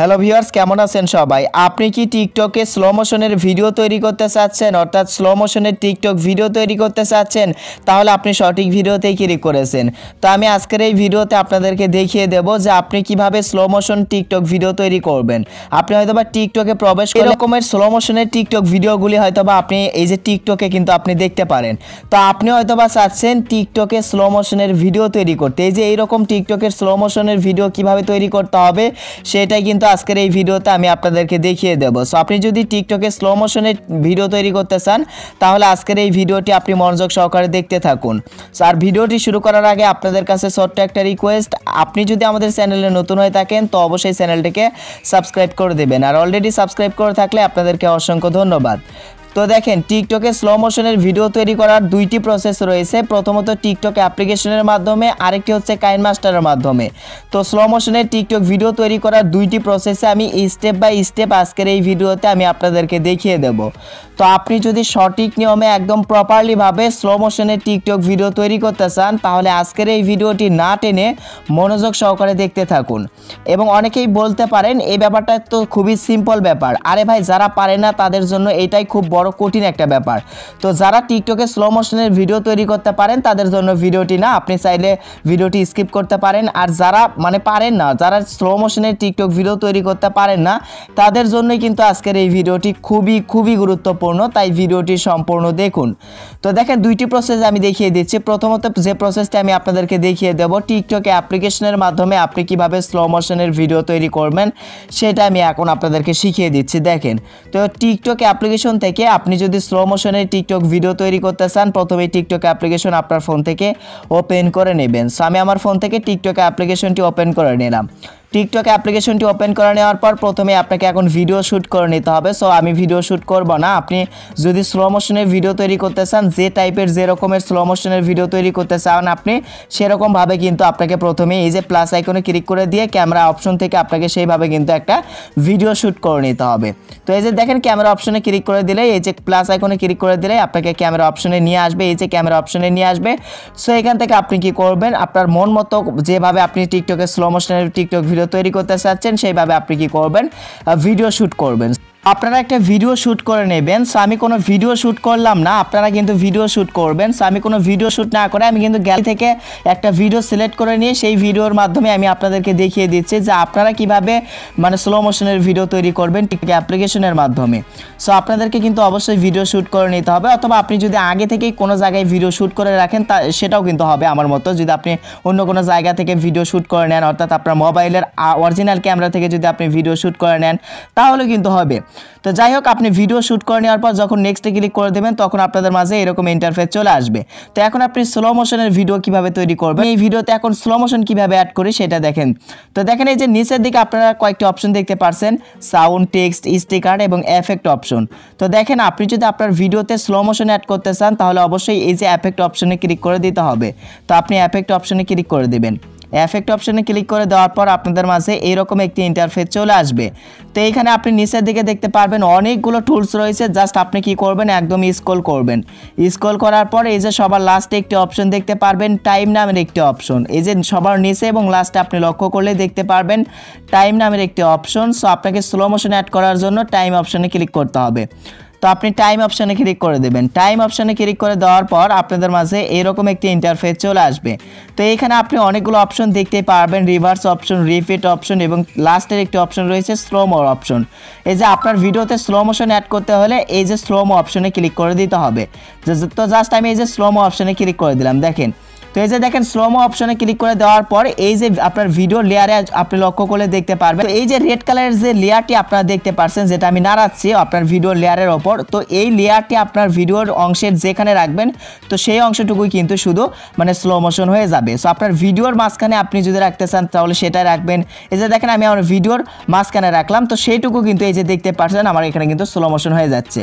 Hello viewers, কেমন আছেন সবাই? আপনি কি টিকটকে স্লো মোশনের ভিডিও তৈরি করতে চাচ্ছেন, অর্থাৎ স্লো মোশনের টিকটক ভিডিও তৈরি করতে চাচ্ছেন? তাহলে আপনি সঠিক ভিডিওতেই ক্লিক করেছেন। তো আমি আজকের এই ভিডিওতে আপনাদেরকে দেখিয়ে দেব যে আপনি কিভাবে স্লো মোশন টিকটক ভিডিও তৈরি করবেন। আপনি হয়তোবা টিকটকে প্রবেশ করে এরকমের স্লো মোশনের টিকটক ভিডিওগুলি হয়তোবা আপনি এই যে টিকটকে কিন্তু আপনি দেখতে পারেন। তো আপনি হয়তোবা চাচ্ছেন টিকটকে স্লো মোশনের ভিডিও তৈরি করতে। এই যে এইরকম টিকটকের স্লো মোশনের ভিডিও কিভাবে তৈরি করতে হবে সেটাই কিন্তু আজকের এই ভিডিওতে আমি আপনাদেরকে দেখিয়ে দেব। সো আপনি যদি টিকটকে স্লো মোশনের ভিডিও তৈরি করতে চান তাহলে আজকের এই ভিডিওটি আপনি মনোযোগ সহকারে দেখতে থাকুন। সো আর ভিডিওটি শুরু করার আগে আপনাদের কাছে ছোট্ট একটা রিকোয়েস্ট, আপনি যদি আমাদের চ্যানেলে নতুন হয়ে থাকেন তো অবশ্যই চ্যানেলটিকে সাবস্ক্রাইব করে দেবেন, আর অলরেডি সাবস্ক্রাইব করে থাকলে আপনাদেরকে অসংখ্য ধন্যবাদ। তো দেখেন, টিকটকে স্লো মোশনের ভিডিও তৈরি করার দুইটি প্রসেস রয়েছে। প্রথমত টিকটক অ্যাপ্লিকেশনের মাধ্যমে, আরেকটি হচ্ছে কাইনমাস্টারের মাধ্যমে। তো স্লো মোশনের টিকটক ভিডিও তৈরি করার দুইটি প্রসেসে আমি স্টেপ বাই স্টেপ আজকের এই ভিডিওতে আমি আপনাদেরকে দেখিয়ে দেব। তো আপনি যদি সঠিক নিয়মে একদম প্রপারলিভাবে স্লো মোশনের টিকটক ভিডিও তৈরি করতে চান তাহলে আজকের এই ভিডিওটি না টেনে মনোযোগ সহকারে দেখতে থাকুন। এবং অনেকেই বলতে পারেন এই ব্যাপারটা তো খুবই সিম্পল ব্যাপার। আরে ভাই, যারা পারে না তাদের জন্য এটাই খুব বড় কঠিন একটা ব্যাপার। তো যারা টিকটকে স্লো মোশনের ভিডিও তৈরি করতে পারেন তাদের জন্য ভিডিওটি না, আপনি চাইলে ভিডিওটি স্কিপ করতে পারেন। আর যারা পারেন না, যারা স্লো মোশনের টিকটক ভিডিও তৈরি করতে পারেন না তাদের জন্যই কিন্তু আজকের এই ভিডিওটি খুবই গুরুত্বপূর্ণ, তাই ভিডিওটি সম্পূর্ণ দেখুন। তো দেখেন, দুইটি প্রসেস আমি দেখিয়ে দিচ্ছি। প্রথমত যে প্রসেসটা আমি আপনাদেরকে দেখিয়ে দেব, টিকটক অ্যাপ্লিকেশনের মাধ্যমে আপনি কিভাবে স্লো মোশনের ভিডিও তৈরি করবেন সেটা আমি এখন আপনাদেরকে শিখিয়ে দিচ্ছি। দেখেন, তো টিকটক অ্যাপ্লিকেশন থেকে আপনি যদি স্লো মোশনের টিকটক ভিডিও তৈরি করতে চান প্রথমে টিকটক অ্যাপ্লিকেশন আপনার ফোন থেকে ওপেন করে নেবেন। সো আমি আমার ফোন থেকে টিকটক অ্যাপ্লিকেশনটি ওপেন করে নিলাম। টিকটক অ্যাপ্লিকেশনটি ওপেন করে নেওয়ার পর প্রথমে আপনাকে এখন ভিডিও শ্যুট করে নিতে হবে। সো আমি ভিডিও শ্যুট করব না। আপনি যদি স্লো মোশনের ভিডিও তৈরি করতে চান, যে টাইপের যে রকমের স্লো মোশনের ভিডিও তৈরি করতে চান আপনি সেরকমভাবে কিন্তু আপনাকে প্রথমে এই যে প্লাস আইকনে ক্লিক করে দিয়ে ক্যামেরা অপশন থেকে আপনাকে সেইভাবে কিন্তু একটা ভিডিও শ্যুট করে নিতে হবে। তো এই যে দেখেন, ক্যামেরা অপশনে ক্লিক করে দিলে, এই যে প্লাস আইকনে ক্লিক করে দিলে আপনাকে ক্যামেরা অপশনে নিয়ে আসবে। এই যে ক্যামেরা অপশনে নিয়ে আসবে। সো এখান থেকে আপনি কি করবেন, আপনার মন মতো যেভাবে আপনি টিকটকে স্লো মোশনের টিকটক ভিডিও তৈরি করতে চাচ্ছেন সেইভাবে আপনি কি করবেন, ভিডিও শ্যুট করবেন। আপনারা একটা ভিডিও শ্যুট করে নেবেন। সো আমি কোনো ভিডিও শ্যুট করলাম না, আপনারা কিন্তু ভিডিও শ্যুট করবেন। সো আমি কোনো ভিডিও শ্যুট না করে আমি কিন্তু গ্যালারি থেকে একটা ভিডিও সিলেক্ট করে নিয়ে সেই ভিডিওর মাধ্যমে আমি আপনাদেরকে দেখিয়ে দিচ্ছি যে আপনারা কিভাবে স্লো মোশনের ভিডিও তৈরি করবেন টিকটক অ্যাপ্লিকেশনের মাধ্যমে। সো আপনাদেরকে কিন্তু অবশ্যই ভিডিও শ্যুট করে নিতে হবে, অথবা আপনি যদি আগে থেকেই কোনো জায়গায় ভিডিও শ্যুট করে রাখেন সেটাও কিন্তু হবে আমার মতো। যদি আপনি অন্য কোনো জায়গা থেকে ভিডিও শ্যুট করে নেন, অর্থাৎ আপনার মোবাইলের অরিজিনাল ক্যামেরা থেকে যদি আপনি ভিডিও শ্যুট করে নেন তাহলে কিন্তু হবে। তো যাই হোক, আপনি ভিডিও শ্যুট করে নেওয়ার পর যখন নেক্সটে ক্লিক করে দেবেন তখন আপনাদের মাঝে এরকম ইন্টারফেস চলে আসবে। তো এখন আপনি স্লো মোশনের ভিডিও কিভাবে তৈরি করবেন, এই ভিডিওতে এখন স্লো মোশন কিভাবে অ্যাড করি সেটা দেখেন। তো দেখেন, এই যে নিচের দিকে আপনারা কয়েকটি অপশন দেখতে পাচ্ছেন, সাউন্ড, টেক্সট, স্টিকার এবং এফেক্ট অপশন। তো দেখেন, আপনি যদি আপনার ভিডিওতে স্লো মোশন অ্যাড করতে চান তাহলে অবশ্যই এই যে এফেক্ট অপশনে ক্লিক করে দিতে হবে। তো আপনি এফেক্ট অপশনে ক্লিক করে দেবেন। এফেক্ট অপশনে ক্লিক করে দেওয়ার পর আপনাদের মাঝে এইরকম একটি ইন্টারফেস চলে আসবে। তো এইখানে আপনি নিচের দিকে দেখতে পারবেন অনেকগুলো টুলস রয়েছে। জাস্ট আপনি কি করবেন, একদম স্ক্রল করবেন। স্ক্রল করার পর এই যে সবার লাস্টে একটি অপশন দেখতে পারবেন, টাইম নামের একটি অপশন। এই যে সবার নিচে এবং লাস্টে আপনি লক্ষ্য করলে দেখতে পারবেন টাইম নামের একটি অপশন। সো আপনাকে স্লো মোশন অ্যাড করার জন্য টাইম অপশনে ক্লিক করতে হবে। তো আপনি টাইম অপশনে ক্লিক করে দেবেন। টাইম অপশনে ক্লিক করে দেওয়ার পর আপনাদের মাঝে এরকম একটি ইন্টারফেস চলে আসবে। তো এইখানে আপনি অনেকগুলো অপশন দেখতে পারবেন, রিভার্স অপশন, রিপিট অপশন এবং লাস্টের একটি অপশন রয়েছে স্লো মো অপশন। এই যে আপনার ভিডিওতে স্লো মোশন অ্যাড করতে হলে এই যে স্লো মো অপশনে ক্লিক করে দিতে হবে। তো জাস্ট আমি এই যে স্লো মো অপশনে ক্লিক করে দিলাম। দেখেন, তো এই যে দেখেন, স্লো মো অপশনে ক্লিক করে দেওয়ার পর এই যে আপনার ভিডিও লেয়ারে আপনি লক্ষ্য করলে দেখতে পারবেন, তো এই যে রেড কালারের যে লেয়ারটি আপনারা দেখতে পাচ্ছেন, যেটা আমি নাড়াচ্ছি আপনার ভিডিও লেয়ারের ওপর, তো এই লেয়ারটি আপনার ভিডিওর অংশের যেখানে রাখবেন তো সেই অংশটুকুই কিন্তু শুধু স্লো মোশন হয়ে যাবে। সো আপনার ভিডিওর মাঝখানে আপনি যদি রাখতে চান তাহলে সেটাই রাখবেন। এই যে দেখেন, আমি আমার ভিডিওর মাঝখানে রাখলাম, তো সেইটুকু কিন্তু এই যে দেখতে পাচ্ছেন আমার এখানে কিন্তু স্লো মোশন হয়ে যাচ্ছে।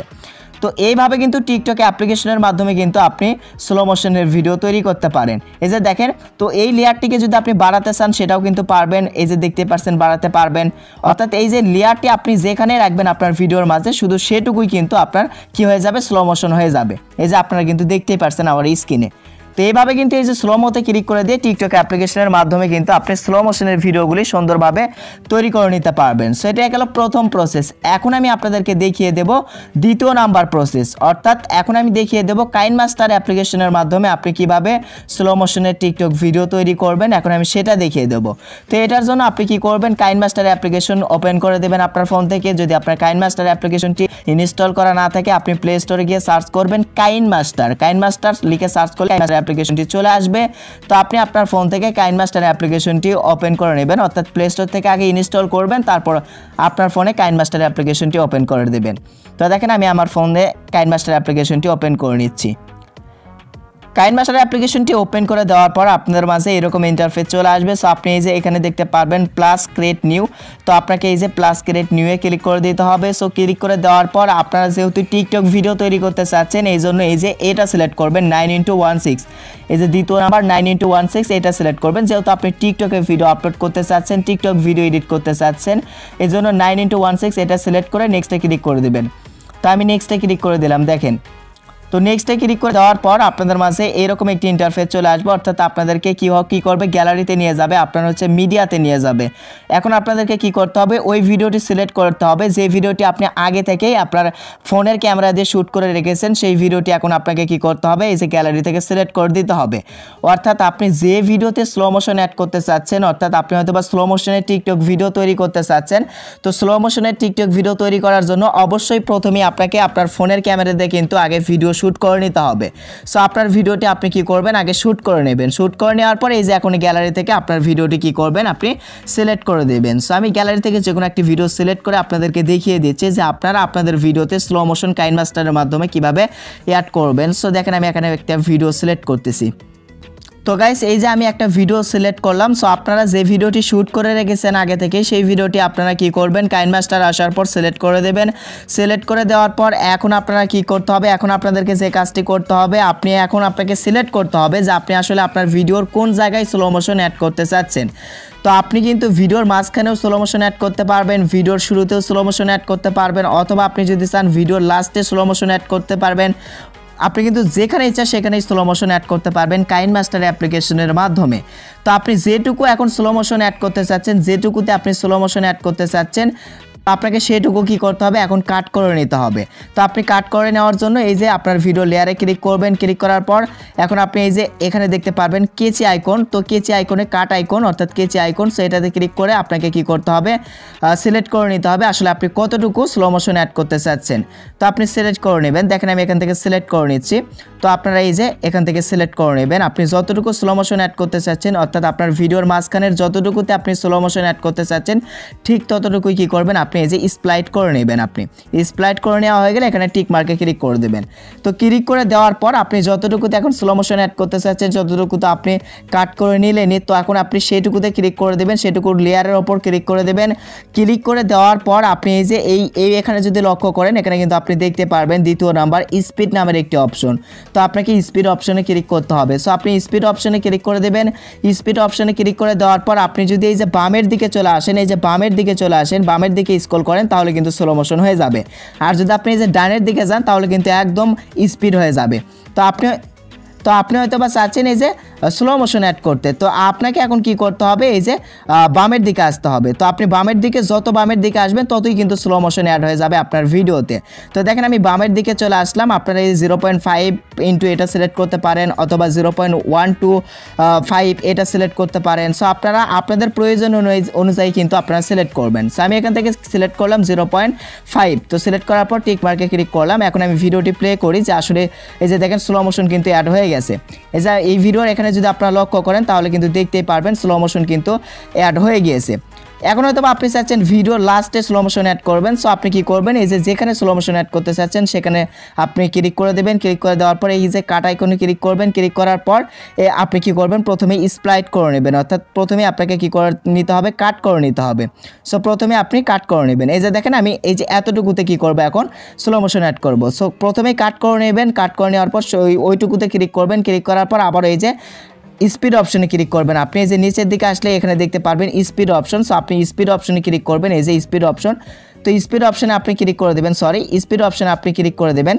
তো এইভাবে কিন্তু টিকটক অ্যাপ্লিকেশনের মাধ্যমে কিন্তু আপনি স্লো মোশনের ভিডিও তৈরি করতে পারেন। এই যে দেখেন, তো এই লেয়ারটিকে যদি আপনি বাড়াতে চান সেটাও কিন্তু পারবেন। এই যে দেখতে পাচ্ছেন বাড়াতে পারবেন, অর্থাৎ এই যে লেয়ারটি আপনি যেখানে রাখবেন আপনার ভিডিওর মাঝে শুধু সেটুকুই কিন্তু আপনার কি হয়ে যাবে, স্লো মোশন হয়ে যাবে। এই যে আপনারা কিন্তু দেখতেই পাচ্ছেন আমার স্ক্রিনে। তো এইভাবে কিন্তু এই যে স্লো মোতে ক্লিক করে দিয়ে টিকটক অ্যাপ্লিকেশনের মাধ্যমে কিন্তু আপনি স্লো মোশনের ভিডিওগুলি সুন্দরভাবে তৈরি করে নিতে পারবেন। সো এটা গেল প্রথম প্রসেস। এখন আমি আপনাদেরকে দেখিয়ে দেব দ্বিতীয় নাম্বার প্রসেস, অর্থাৎ এখন আমি দেখিয়ে দেব কাইনমাস্টার অ্যাপ্লিকেশনের মাধ্যমে আপনি কিভাবে স্লো মোশনের টিকটক ভিডিও তৈরি করবেন। এখন আমি সেটা দেখিয়ে দেব। তো এটার জন্য আপনি কি করবেন, কাইনমাস্টার অ্যাপ্লিকেশন ওপেন করে দেবেন আপনার ফোন থেকে। যদি আপনার কাইনমাস্টার অ্যাপ্লিকেশনটি ইনস্টল করা না থাকে আপনি প্লে স্টোরে গিয়ে সার্চ করবেন কাইনমাস্টার লিখে সার্চ করলে অ্যাপ্লিকেশনটি চলে আসবে। তো আপনি আপনার ফোন থেকে কাইনমাস্টার অ্যাপ্লিকেশনটি ওপেন করে নেবেন, অর্থাৎ প্লে স্টোর থেকে আগে ইনস্টল করবেন, তারপর আপনার ফোনে কাইনমাস্টার অ্যাপ্লিকেশনটি ওপেন করে দেবেন। তো দেখেন আমি আমার ফোনে কাইনমাস্টার অ্যাপ্লিকেশনটি ওপেন করে নিচ্ছি। কাইনমাস্টার অ্যাপ্লিকেশনটি ওপেন করে দেওয়ার পর আপনাদের মাঝে এরকম ইন্টারফেস চলে আসবে। সো আপনি এই যে এখানে দেখতে পারবেন প্লাস ক্রিয়েট নিউ, তো আপনাকে এই যে প্লাস ক্রিয়েট নিউয়ে ক্লিক করে দিতে হবে। সো ক্লিক করে দেওয়ার পর আপনারা যেহেতু টিকটক ভিডিও তৈরি করতে চাচ্ছেন এই জন্য এই যে এটা সিলেক্ট করবেন 9:16, এই যে দ্বিতীয় নাম্বার 9:16 এটা সিলেক্ট করবেন। যেহেতু আপনি টিকটকে ভিডিও আপলোড করতে চাচ্ছেন, টিকটক ভিডিও এডিট করতে চাচ্ছেন, এই জন্য 9:16 এটা সিলেক্ট করে নেক্সটে ক্লিক করে দেবেন। তো আমি নেক্সটে ক্লিক করে দিলাম। দেখেন তো নেক্সটে ক্লিক করে দেওয়ার পর আপনাদের মাঝে এরকম একটি ইন্টারফেস চলে আসবে, অর্থাৎ আপনাদেরকে কী করবে, গ্যালারিতে নিয়ে যাবে, আপনার হচ্ছে মিডিয়াতে নিয়ে যাবে। এখন আপনাদেরকে কি করতে হবে, ওই ভিডিওটি সিলেক্ট করতে হবে যে ভিডিওটি আপনি আগে থেকেই আপনার ফোনের ক্যামেরা দিয়ে শ্যুট করে রেখেছেন, সেই ভিডিওটি এখন আপনাকে কি করতে হবে, এই যে গ্যালারি থেকে সিলেক্ট করে দিতে হবে। অর্থাৎ আপনি যে ভিডিওতে স্লো মোশন অ্যাড করতে চাচ্ছেন, অর্থাৎ আপনি হয়তো বা স্লো মোশনের টিকটক ভিডিও তৈরি করতে চাচ্ছেন, তো স্লো মোশনের টিকটক ভিডিও তৈরি করার জন্য অবশ্যই প্রথমেই আপনাকে আপনার ফোনের ক্যামেরা দিয়ে কিন্তু আগে ভিডিও শ্যুট করে নিতে হবে। সো আপনার ভিডিওটি আপনি কি করবেন, আগে শ্যুট করে নেবেন। শ্যুট করে নেওয়ার পরে এই যে এখন গ্যালারি থেকে আপনার ভিডিওটি কি করবেন, আপনি সিলেক্ট করে দেবেন। সো আমি গ্যালারি থেকে যে কোনো একটি ভিডিও সিলেক্ট করে আপনাদেরকে দেখিয়ে দিচ্ছি যে আপনারা আপনাদের ভিডিওতে স্লো মোশন কাইনমাস্টারের মাধ্যমে কিভাবে অ্যাড করবেন। সো দেখেন আমি এখানে একটা ভিডিও সিলেক্ট করতেছি। তো গাইস এই যে আমি একটা ভিডিও সিলেক্ট করলাম। সো আপনারা যে ভিডিওটি শ্যুট করে রেখেছেন আগে থেকে সেই ভিডিওটি আপনারা কি করবেন, কাইনমাস্টার আসার পর সিলেক্ট করে দেবেন। সিলেক্ট করে দেওয়ার পর এখন আপনারা কি করতে হবে, এখন আপনাদেরকে যে কাজটি করতে হবে, আপনাকে সিলেক্ট করতে হবে যে আপনি আসলে আপনার ভিডিওর কোন জায়গায় স্লো মোশন অ্যাড করতে চাচ্ছেন। তো আপনি কিন্তু ভিডিওর মাঝখানেও স্লো মোশন অ্যাড করতে পারবেন, ভিডিওর শুরুতেও স্লো মোশন অ্যাড করতে পারবেন, অথবা আপনি যদি চান ভিডিওর লাস্টে স্লো মোশন অ্যাড করতে পারবেন। আপনি কিন্তু যেখানে ইচ্ছা সেখানেই স্লো মোশন অ্যাড করতে পারবেন কাইনমাস্টার অ্যাপ্লিকেশনের মাধ্যমে। তো আপনি যেটুকু এখন স্লো মোশন অ্যাড করতে চাচ্ছেন, যেটুকুতে আপনি স্লো মোশন অ্যাড করতে চাচ্ছেন, আপনাকে সেটুকু কি করতে হবে, এখন কাট করে নিতে হবে। তো আপনি কাট করে নেওয়ার জন্য এই যে আপনার ভিডিও লেয়ারে ক্লিক করবেন। ক্লিক করার পর এখন আপনি এই যে এখানে দেখতে পারবেন কেচি আইকন, তো কেচি আইকনে কাট আইকন অর্থাৎ কেচি আইকন, সো এটাতে ক্লিক করে আপনাকে কি করতে হবে, সিলেক্ট করে নিতে হবে আসলে আপনি কতটুকু স্লো মোশন অ্যাড করতে চাচ্ছেন। তো আপনি সিলেক্ট করে নেবেন। দেখেন আমি এখান থেকে সিলেক্ট করে নিচ্ছি। তো আপনারা এই যে এখান থেকে সিলেক্ট করে নেবেন আপনি যতটুকু স্লো মোশন অ্যাড করতে চাচ্ছেন, অর্থাৎ আপনার ভিডিওর মাঝখানের যতটুকুতে আপনি স্লো মোশন অ্যাড করতে চাচ্ছেন ঠিক ততটুকুই কি করবেন, আপনি এই যে স্প্লাইট করে নেবেন। আপনি স্প্লাইট করে নেওয়া হয়ে গেলে এখানে টিক মার্কে ক্লিক করে দেবেন। তো ক্লিক করে দেওয়ার পর আপনি যতটুকুতে এখন স্লো মোশন অ্যাড করতে চাচ্ছেন যতটুকুতে আপনি কাট করে নিলেন, তো এখন আপনি সেইটুকুতে ক্লিক করে দেবেন, সেটুকুর লেয়ারের ওপর ক্লিক করে দেবেন। ক্লিক করে দেওয়ার পর আপনি এই যে এই এখানে যদি লক্ষ্য করেন এখানে কিন্তু আপনি দেখতে পারবেন দ্বিতীয় নাম্বার স্পিড নামের একটি অপশন। তো আপনাকে স্পিড অপশনে ক্লিক করতে হবে। সো আপনি স্পিড অপশনে ক্লিক করে দেবেন। স্পিড অপশনে ক্লিক করে দেওয়ার পর আপনি যদি এই যে বামের দিকে চলে আসেন, এই যে বামের দিকে চলে আসেন, বামের দিকে স্ক্রল করেন তাহলে কিন্তু স্লো মোশন হয়ে যাবে। আর যদি আপনি এই যে ডানের দিকে যান তাহলে কিন্তু একদম স্পিড হয়ে যাবে। তো আপনি হয়তো বা চাচ্ছেন এই যে স্লো মোশন অ্যাড করতে, তো আপনাকে এখন কি করতে হবে, এই যে বামের দিকে আসতে হবে। তো আপনি বামের দিকে যত বামের দিকে আসবেন ততই কিন্তু স্লো মোশন অ্যাড হয়ে যাবে আপনার ভিডিওতে। তো দেখেন আমি বামের দিকে চলে আসলাম। আপনারা এই 0.5 ইন্টু এটা সিলেক্ট করতে পারেন অথবা 0.125 এটা সিলেক্ট করতে পারেন। সো আপনারা আপনাদের প্রয়োজন অনুযায়ী কিন্তু আপনারা সিলেক্ট করবেন। সো আমি এখান থেকে সিলেক্ট করলাম 0.5। তো সিলেক্ট করার পর টিক মার্কে ক্লিক করলাম। এখন আমি ভিডিওটি প্লে করি যে আসলে এই যে দেখেন স্লো মোশন কিন্তু অ্যাড হয়ে গেছে। এই ভিডিওর এখানে যদি আপনারা লক্ষ্য করেন তাহলে কিন্তু দেখতেই পারবেন স্লো মোশন কিন্তু অ্যাড হয়ে গিয়েছে। এখন হয়তো আপনি চাচ্ছেন ভিডিও লাস্টে স্লো মোশন অ্যাড করবেন। সো আপনি কি করবেন, এই যে যেখানে স্লো মোশন অ্যাড করতে চাচ্ছেন সেখানে আপনি ক্লিক করে দেবেন। ক্লিক করে দেওয়ার পর এই যে কাট আইকনে ক্লিক করবেন। ক্লিক করার পর আপনি কি করবেন, প্রথমে স্প্লাইট করে নেবেন, অর্থাৎ প্রথমে আপনাকে কি করে নিতে হবে, কাট করে নিতে হবে। সো প্রথমে আপনি কাট করে নেবেন। এই যে দেখেন আমি এই যে এতটুকুতে কি করব, এখন স্লো মোশন অ্যাড করব। সো প্রথমেই কাট করে নেবেন। কাট করে নেওয়ার পর ওইটুকুতে ক্লিক করবেন। ক্লিক করার পর আবার এই যে স্পিড অপশনে ক্লিক করবেন। আপনি এই যে নিচের দিকে আসলে এখানে দেখতে পারবেন স্পিড অপশন। সো আপনি স্পিড অপশনে ক্লিক করবেন, এই যে স্পিড অপশন। তো স্পিড অপশনে আপনি ক্লিক করে দেবেন, স্পিড অপশনে আপনি ক্লিক করে দেবেন।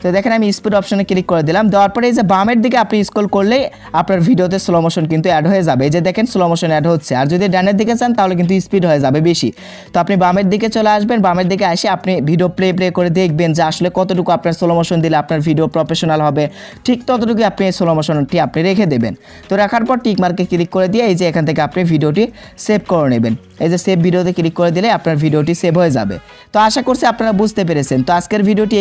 তো দেখেন আমি স্পিড অপশনে ক্লিক করে দিলাম, দেওয়ার পরে এই যে বামের দিকে আপনি স্ক্রল করলেই আপনার ভিডিওতে স্লো মোশন কিন্তু অ্যাড হয়ে যাবে। এই যে দেখেন স্লো মোশন অ্যাড হচ্ছে। আর যদি ডানের দিকে চান তাহলে কিন্তু স্পিড হয়ে যাবে বেশি। তো আপনি বামের দিকে চলে আসবেন, বামের দিকে এসে আপনি ভিডিও প্লে করে দেখবেন যে আসলে কতটুকু আপনার স্লো মোশন দিলে আপনার ভিডিও প্রফেশনাল হবে, ঠিক ততটুকু আপনি এই স্লো মোশনটি আপনি রেখে দেবেন। তো রাখার পর টিক মার্কে ক্লিক করে দিয়ে এই যে এখান থেকে আপনি ভিডিওটি সেভ করে নেবেন। এই যে সেভ ভিডিওতে ক্লিক করে দিলে আপনার ভিডিওটি সেভ হয়ে যাবে। তো আশা করছি আপনারা বুঝতে পেরেছেন। তো আজকের ভিডিওটি